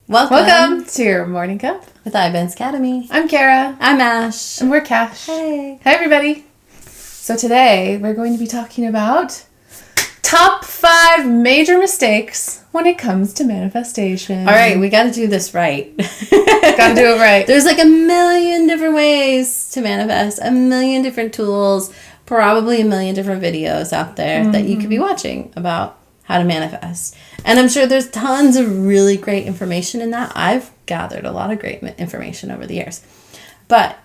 Welcome to your morning cup with iBenz Academy. I'm Kara. I'm Ash. And we're Kash. Hey. Hi, everybody. So today we're going to be talking about top 5 major mistakes when it comes to manifestation. All right, we got to do this right. Got to do it right. There's like a million different ways to manifest, a million different tools, probably a million different videos out there that you could be watching about how to manifest. And I'm sure there's tons of really great information in that. I've gathered a lot of great information over the years. But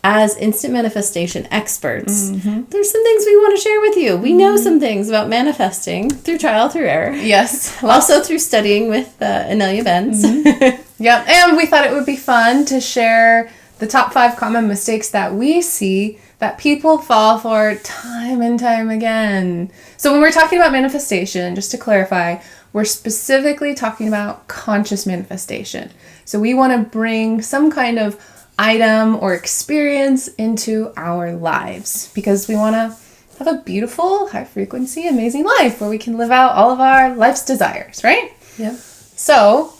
as instant manifestation experts, there's some things we want to share with you. We know some things about manifesting through trial, through error. Yes. Also through studying with Inelia Benz. Yep. And we thought it would be fun to share the top 5 common mistakes that we see that people fall for time and time again. So when we're talking about manifestation, just to clarify, we're specifically talking about conscious manifestation. So we want to bring some kind of item or experience into our lives because we want to have a beautiful, high frequency, amazing life where we can live out all of our life's desires, right? Yep. So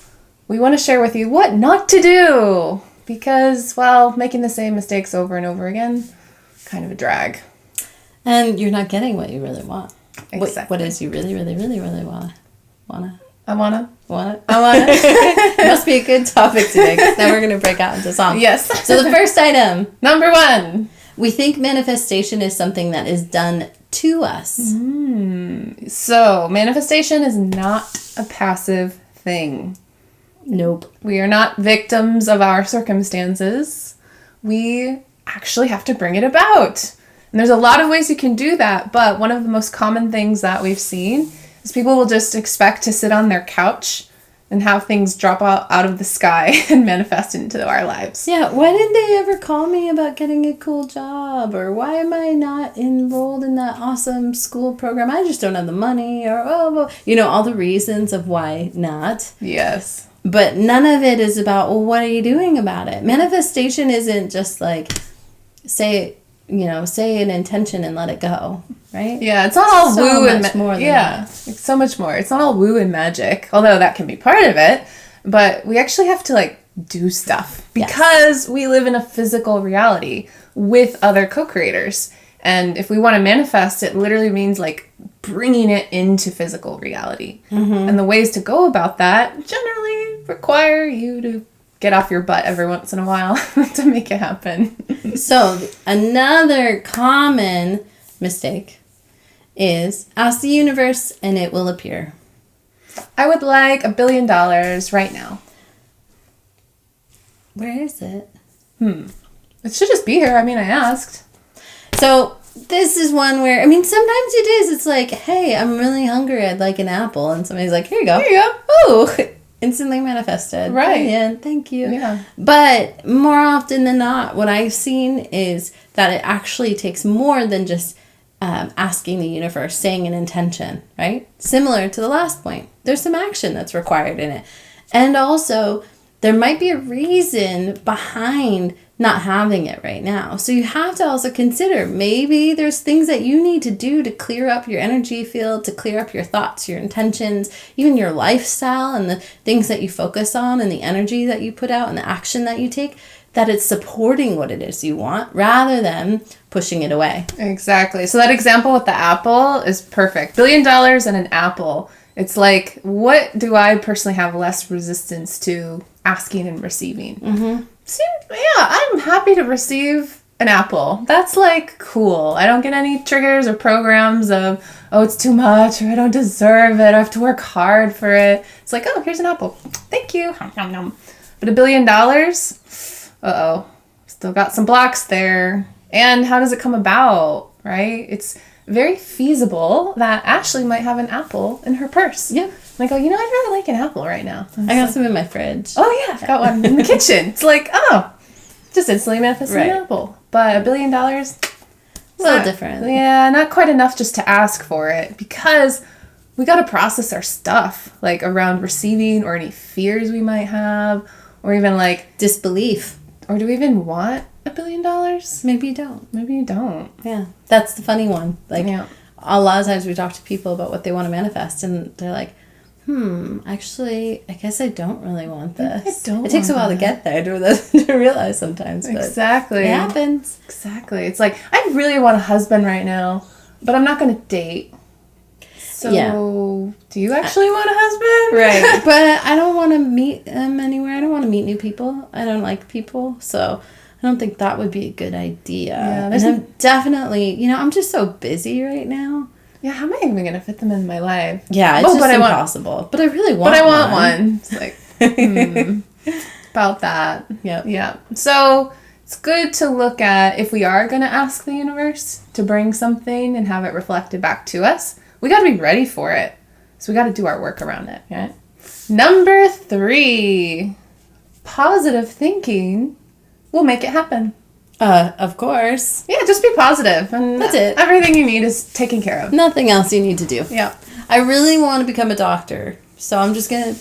we want to share with you what not to do because, well, making the same mistakes over and over again, kind of a drag. And you're not getting what you really want. Exactly. What is you really, really, really, really wanna? I wanna. It must be a good topic today because now we're going to break out into songs. Yes. So the first item. Number 1. We think manifestation is something that is done to us. So manifestation is not a passive thing. Nope. We are not victims of our circumstances. We actually have to bring it about. And there's a lot of ways you can do that, but one of the most common things that we've seen is people will just expect to sit on their couch and have things drop out of the sky and manifest into our lives. Yeah, why didn't they ever call me about getting a cool job? Or why am I not enrolled in that awesome school program? I just don't have the money. Or, all the reasons of why not. Yes. But none of it is about, well, what are you doing about it? Manifestation isn't just like, say an intention and let it go, right? Yeah, it's not all so woo and much more than it's so much more. It's not all woo and magic, although that can be part of it. But we actually have to do stuff because we live in a physical reality with other co-creators. And if we want to manifest, it literally means bringing it into physical reality. And the ways to go about that generally require you to get off your butt every once in a while to make it happen. So another common mistake is ask the universe and it will appear. I would like $1 billion right now. Where is it? It should just be here. I mean, I asked. So this is one where, sometimes it is. It's like, hey, I'm really hungry. I'd like an apple. And somebody's like, here you go. Here you go. Oh, instantly manifested. Right. Brilliant. Thank you. Yeah. But more often than not, what I've seen is that it actually takes more than just asking the universe, saying an intention, right? Similar to the last point. There's some action that's required in it. And also, there might be a reason behind not having it right now. So you have to also consider maybe there's things that you need to do to clear up your energy field, to clear up your thoughts, your intentions, even your lifestyle and the things that you focus on and the energy that you put out and the action that you take, that it's supporting what it is you want rather than pushing it away. Exactly. So that example with the apple is perfect. $1 billion and an apple. It's like, what do I personally have less resistance to asking and receiving? I'm happy to receive an apple. That's cool. I don't get any triggers or programs of, oh, it's too much or I don't deserve it. I have to work hard for it. It's like, oh, here's an apple. Thank you. But $1 billion? Uh-oh. Still got some blocks there. And how does it come about, right? It's very feasible that Ashley might have an apple in her purse. Yeah. I go, I'd really like an apple right now. I got some in my fridge. Oh, yeah, I've got one in the kitchen. It's just instantly manifesting an apple. But $1 billion, a little different. Yeah, not quite enough just to ask for it because we got to process our stuff, around receiving or any fears we might have or even disbelief. Or do we even want $1 billion? Maybe you don't. Maybe you don't. Yeah, that's the funny one. A lot of times we talk to people about what they want to manifest and they're like, Actually, I guess I don't really want this. I don't It takes a want while to that. get there to realize sometimes. But Exactly. it happens. Exactly. It's like, I really want a husband right now, but I'm not going to date. So, do you actually want a husband? Right. But I don't want to meet them anywhere. I don't want to meet new people. I don't like people. So I don't think that would be a good idea. Yeah, and I'm definitely, I'm just so busy right now. Yeah, how am I even going to fit them in my life? Yeah, it's just impossible. But I really want one. But I want one. It's like, about that. Yep. Yeah. So it's good to look at, if we are going to ask the universe to bring something and have it reflected back to us, we got to be ready for it. So we got to do our work around it, right? Number 3, positive thinking will make it happen. Of course. Yeah, just be positive, and that's it. Everything you need is taken care of. Nothing else you need to do. Yeah. I really want to become a doctor, so I'm just gonna,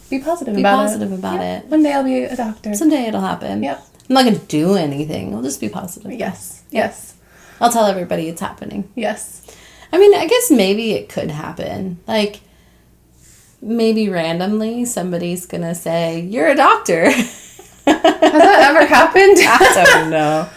be positive be about positive it. about it. One day I'll be a doctor. Someday it'll happen. Yep. I'm not gonna do anything. I'll just be positive. Yes. Yes. I'll tell everybody it's happening. Yes. I mean, I guess maybe it could happen. Like, maybe randomly somebody's gonna say, "You're a doctor." Has that ever happened? I don't know.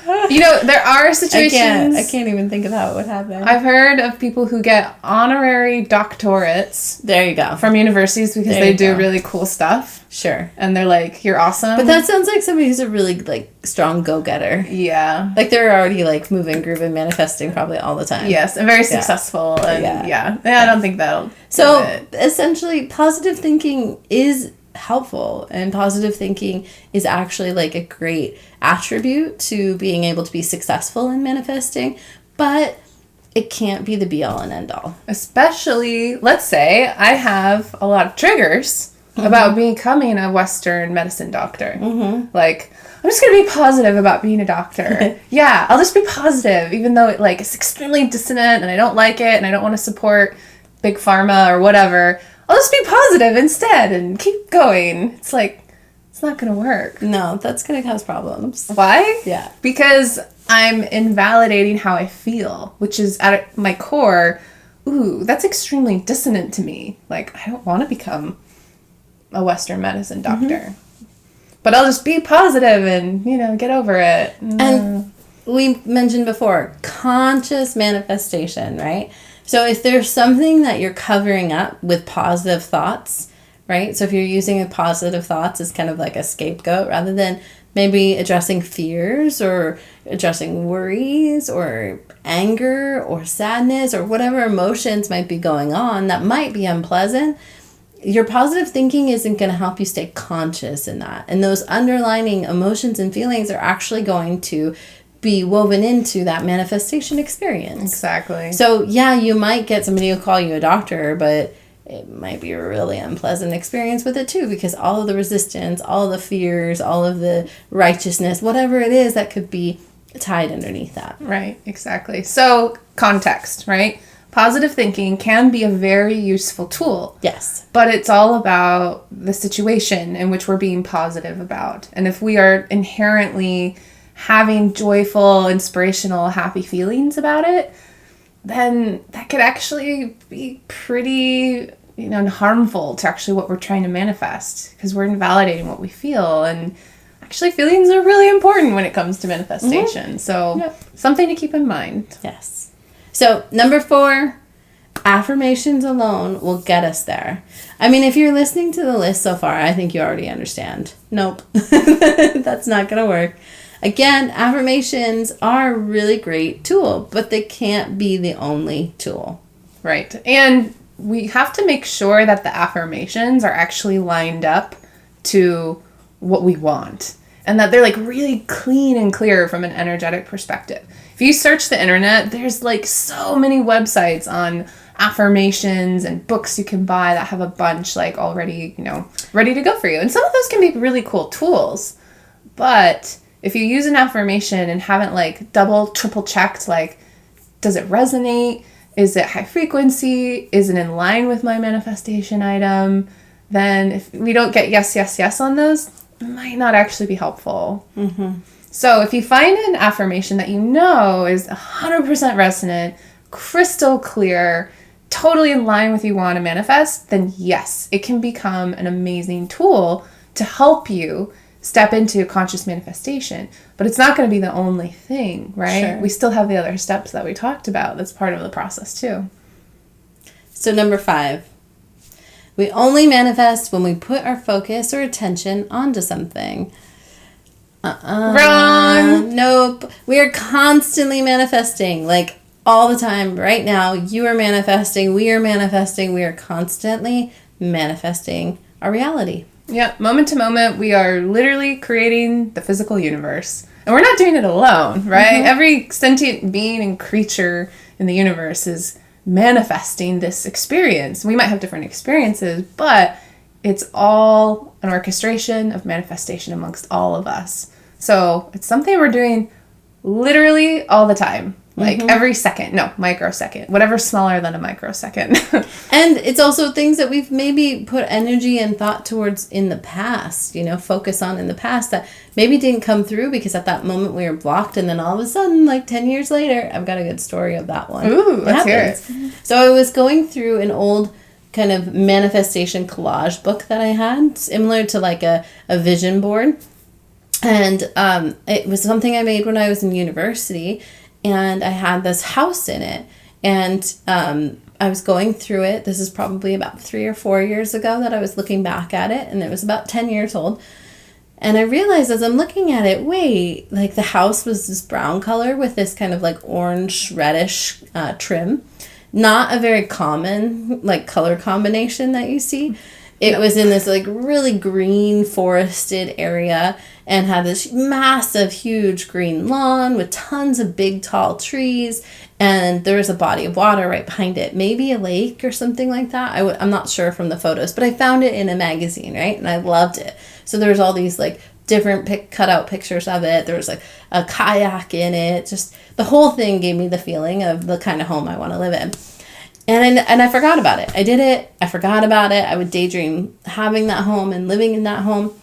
There are situations. I can't even think of how it would happen. I've heard of people who get honorary doctorates There you go. from universities because they do really cool stuff. Sure. And they're like, "You're awesome." But that sounds like somebody who's a really, strong go-getter. Yeah. Like, they're already, moving, grooving, manifesting probably all the time. Yes, and very successful. And yeah, I don't think that'll So, do it. essentially, positive thinking is helpful, and positive thinking is actually a great attribute to being able to be successful in manifesting, but it can't be the be-all and end-all. Especially, let's say I have a lot of triggers about becoming a Western medicine doctor. Like, I'm just going to be positive about being a doctor. Yeah, I'll just be positive, even though it is extremely dissonant and I don't like it and I don't want to support big pharma or whatever. I'll just be positive instead and keep going. It's it's not going to work. No, that's going to cause problems. Why? Yeah. Because I'm invalidating how I feel, which is at my core, that's extremely dissonant to me. I don't want to become a Western medicine doctor. But I'll just be positive and, get over it. And we mentioned before, conscious manifestation, right? So if there's something that you're covering up with positive thoughts, right? So if you're using positive thoughts as kind of like a scapegoat rather than maybe addressing fears or addressing worries or anger or sadness or whatever emotions might be going on that might be unpleasant, your positive thinking isn't going to help you stay conscious in that. And those underlying emotions and feelings are actually going to be woven into that manifestation experience. Exactly. So, yeah, you might get somebody who call you a doctor, but it might be a really unpleasant experience with it too, because all of the resistance, all of the fears, all of the righteousness, whatever it is that could be tied underneath that. Right, exactly. So, context, right? Positive thinking can be a very useful tool. Yes. But it's all about the situation in which we're being positive about. And if we are inherently having joyful, inspirational, happy feelings about it, then that could actually be pretty, harmful to actually what we're trying to manifest, because we're invalidating what we feel. And actually, feelings are really important when it comes to manifestation. So, something to keep in mind. Yes. So, number 4, affirmations alone will get us there. I mean, if you're listening to the list so far, I think you already understand. Nope. That's not going to work. Again, affirmations are a really great tool, but they can't be the only tool. Right. And we have to make sure that the affirmations are actually lined up to what we want, and that they're really clean and clear from an energetic perspective. If you search the internet, there's so many websites on affirmations and books you can buy that have a bunch already, ready to go for you. And some of those can be really cool tools. But if you use an affirmation and haven't double, triple checked, does it resonate? Is it high frequency? Is it in line with my manifestation item? Then if we don't get yes, yes, yes on those, it might not actually be helpful. So if you find an affirmation that is 100% resonant, crystal clear, totally in line with you want to manifest, then yes, it can become an amazing tool to help you step into conscious manifestation. But it's not going to be the only thing, right? Sure. We still have the other steps that we talked about. That's part of the process too. So number 5, we only manifest when we put our focus or attention onto something. Wrong. Nope. We are constantly manifesting, like all the time. Right now, you are manifesting, we are manifesting, we are constantly manifesting our reality. Yeah, moment to moment, we are literally creating the physical universe. And we're not doing it alone, right? Mm-hmm. Every sentient being and creature in the universe is manifesting this experience. We might have different experiences, but it's all an orchestration of manifestation amongst all of us. So it's something we're doing literally all the time. Like every second. No, microsecond. Whatever's smaller than a microsecond. And it's also things that we've maybe put energy and thought towards in the past, focus on in the past that maybe didn't come through because at that moment we were blocked. And then all of a sudden, like 10 years later, I've got a good story of that one. Ooh, let's hear it. So I was going through an old kind of manifestation collage book that I had, similar to like a vision board. And it was something I made when I was in university. And I had this house in it. And I was going through it. This is probably about 3 or 4 years ago that I was looking back at it. And it was about 10 years old. And I realized as I'm looking at it, wait, like the house was this brown color with this kind of like orange reddish trim. Not a very common like color combination that you see. It was in this like really green forested area and had this massive, huge green lawn with tons of big, tall trees. And there was a body of water right behind it. Maybe a lake or something like that. I'm not sure from the photos, but I found it in a magazine, right? And I loved it. So there was all these like different cutout pictures of it. There was like a kayak in it. Just the whole thing gave me the feeling of the kind of home I want to live in. And I forgot about it. I did it. I forgot about it. I would daydream having that home and living in that home.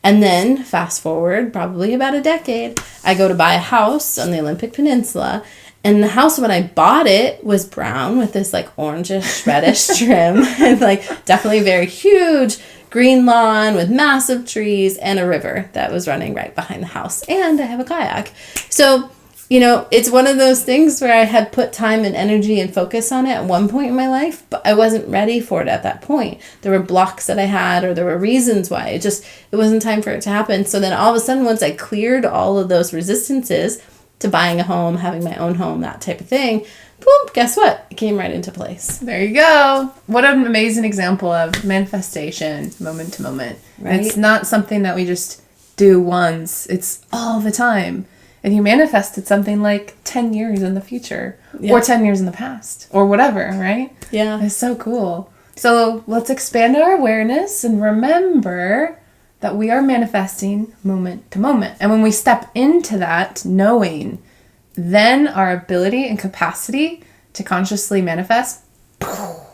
And then fast forward probably about a decade, I go to buy a house on the Olympic Peninsula. And the house when I bought it was brown with this like orangish, reddish trim. And like definitely very huge green lawn with massive trees and a river that was running right behind the house. And I have a kayak. So it's one of those things where I had put time and energy and focus on it at one point in my life, but I wasn't ready for it at that point. There were blocks that I had, or there were reasons why. It wasn't time for it to happen. So then all of a sudden, once I cleared all of those resistances to buying a home, having my own home, that type of thing, boom, guess what? It came right into place. There you go. What an amazing example of manifestation, moment to moment. Right? It's not something that we just do once. It's all the time. And you manifested something like 10 years in the future or 10 years in the past or whatever, right? Yeah. It's so cool. So let's expand our awareness and remember that we are manifesting moment to moment. And when we step into that knowing, then our ability and capacity to consciously manifest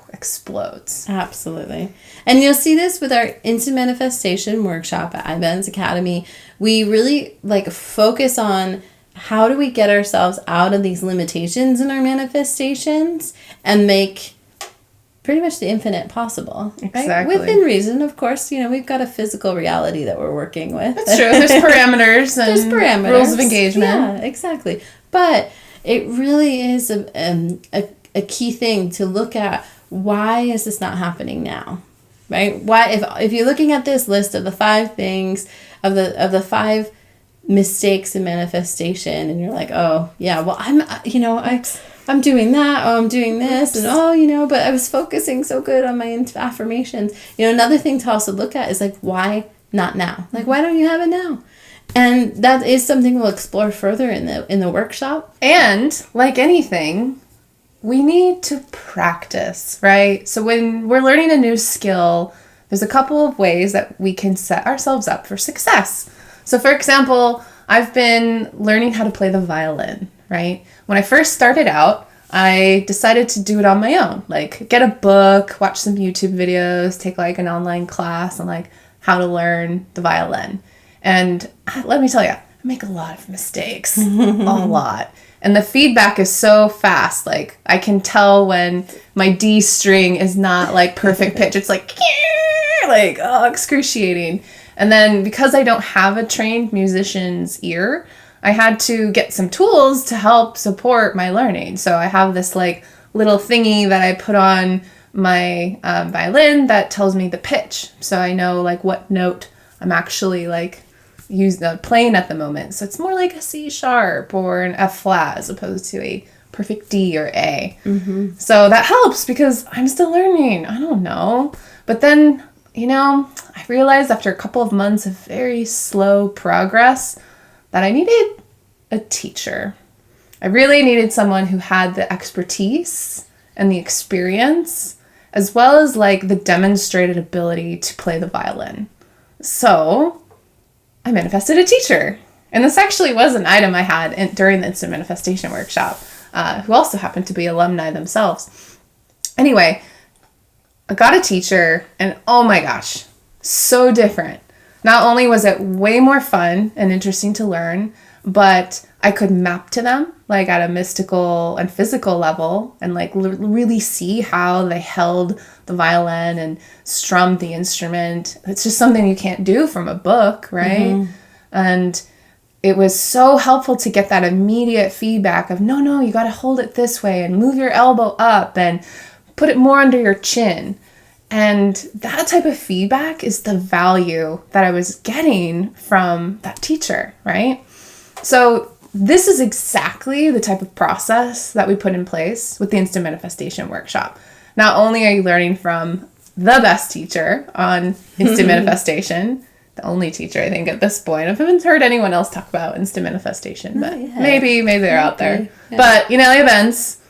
explodes. Absolutely. And you'll see this with our instant manifestation workshop at iBenz Academy. We really focus on how do we get ourselves out of these limitations in our manifestations and make pretty much the infinite possible. Exactly. Right? Within reason, of course. We've got a physical reality that we're working with. That's true. There's parameters and rules of engagement. Yeah, exactly. But it really is a key thing to look at. Why is this not happening now? Right? Why, if you're looking at this list of the 5 things, of the 5 mistakes in manifestation, and you're like, oh yeah, well I'm doing that, oh I'm doing this, and but I was focusing so good on my affirmations. Another thing to also look at is why not now? Why don't you have it now? And that is something we'll explore further in the workshop. And like anything, we need to practice, right? So when we're learning a new skill, there's a couple of ways that we can set ourselves up for success. So for example, I've been learning how to play the violin, right? When I first started out, I decided to do it on my own, get a book, watch some YouTube videos, take an online class on how to learn the violin. And let me tell you, make a lot of mistakes. A lot. And the feedback is so fast. Like, I can tell when my D string is not like perfect pitch. It's like, excruciating. And then because I don't have a trained musician's ear, I had to get some tools to help support my learning. So I have this like little thingy that I put on my violin that tells me the pitch. So I know like what note I'm actually like playing at the moment. So it's more like a C sharp or an F flat as opposed to a perfect D or A. Mm-hmm. So that helps because I'm still learning. I don't know. But then, I realized after a couple of months of very slow progress that I needed a teacher. I really needed someone who had the expertise and the experience, as well as like the demonstrated ability to play the violin. So I manifested a teacher. And this actually was an item I had during the instant manifestation workshop, who also happened to be alumni themselves. Anyway, I got a teacher and oh my gosh, so different. Not only was it way more fun and interesting to learn, but I could map to them like at a mystical and physical level and like really see how they held the violin and strummed the instrument. It's just something you can't do from a book, right? Mm-hmm. And it was so helpful to get that immediate feedback of, no, you got to hold it this way and move your elbow up and put it more under your chin. And that type of feedback is the value that I was getting from that teacher, right? So this is exactly the type of process that we put in place with the Instant Manifestation Workshop. Not only are you learning from the best teacher on Instant Manifestation, the only teacher I think at this point. I haven't heard anyone else talk about Instant Manifestation, but maybe they're out there. Yeah. But Inelia Benz,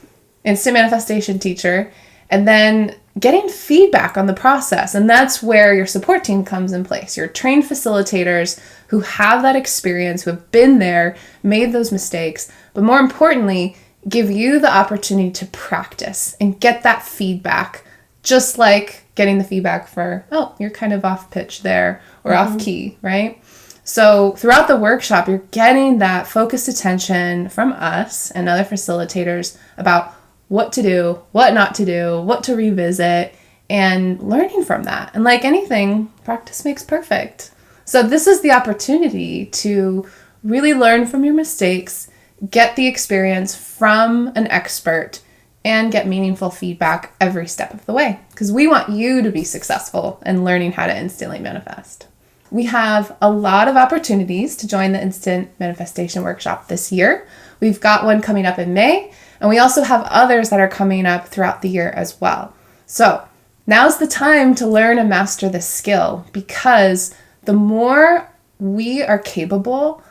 Instant Manifestation teacher, and then getting feedback on the process. And that's where your support team comes in place. Your trained facilitators who have that experience, who have been there, made those mistakes, but more importantly, give you the opportunity to practice and get that feedback, just like getting the feedback for, you're kind of off pitch there or off key, right? So throughout the workshop, you're getting that focused attention from us and other facilitators about what to do, what not to do, what to revisit, and learning from that. And like anything, practice makes perfect. So this is the opportunity to really learn from your mistakes, get the experience from an expert, and get meaningful feedback every step of the way. Because we want you to be successful in learning how to instantly manifest. We have a lot of opportunities to join the Instant Manifestation Workshop this year. We've got one coming up in May, and we also have others that are coming up throughout the year as well. So now's the time to learn and master this skill, because the more we are capable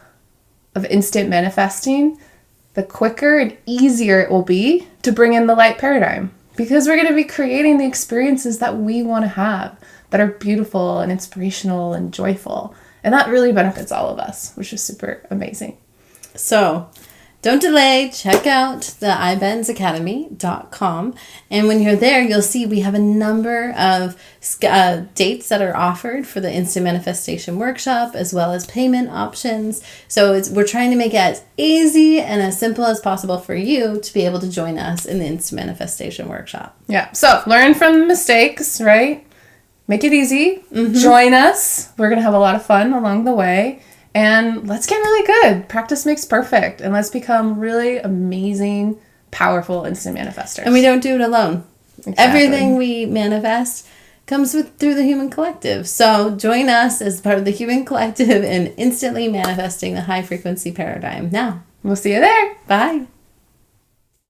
of instant manifesting, the quicker and easier it will be to bring in the light paradigm, because we're going to be creating the experiences that we want to have that are beautiful and inspirational and joyful. And that really benefits all of us, which is super amazing. So don't delay. Check out the iBenzAcademy.com. And when you're there, you'll see we have a number of dates that are offered for the Instant Manifestation Workshop, as well as payment options. So we're trying to make it as easy and as simple as possible for you to be able to join us in the Instant Manifestation Workshop. Yeah. So learn from mistakes, right? Make it easy. Mm-hmm. Join us. We're going to have a lot of fun along the way. And let's get really good. Practice makes perfect. And let's become really amazing, powerful instant manifestors. And we don't do it alone. Exactly. Everything we manifest comes through the human collective. So join us as part of the human collective in instantly manifesting the high frequency paradigm now. We'll see you there. Bye.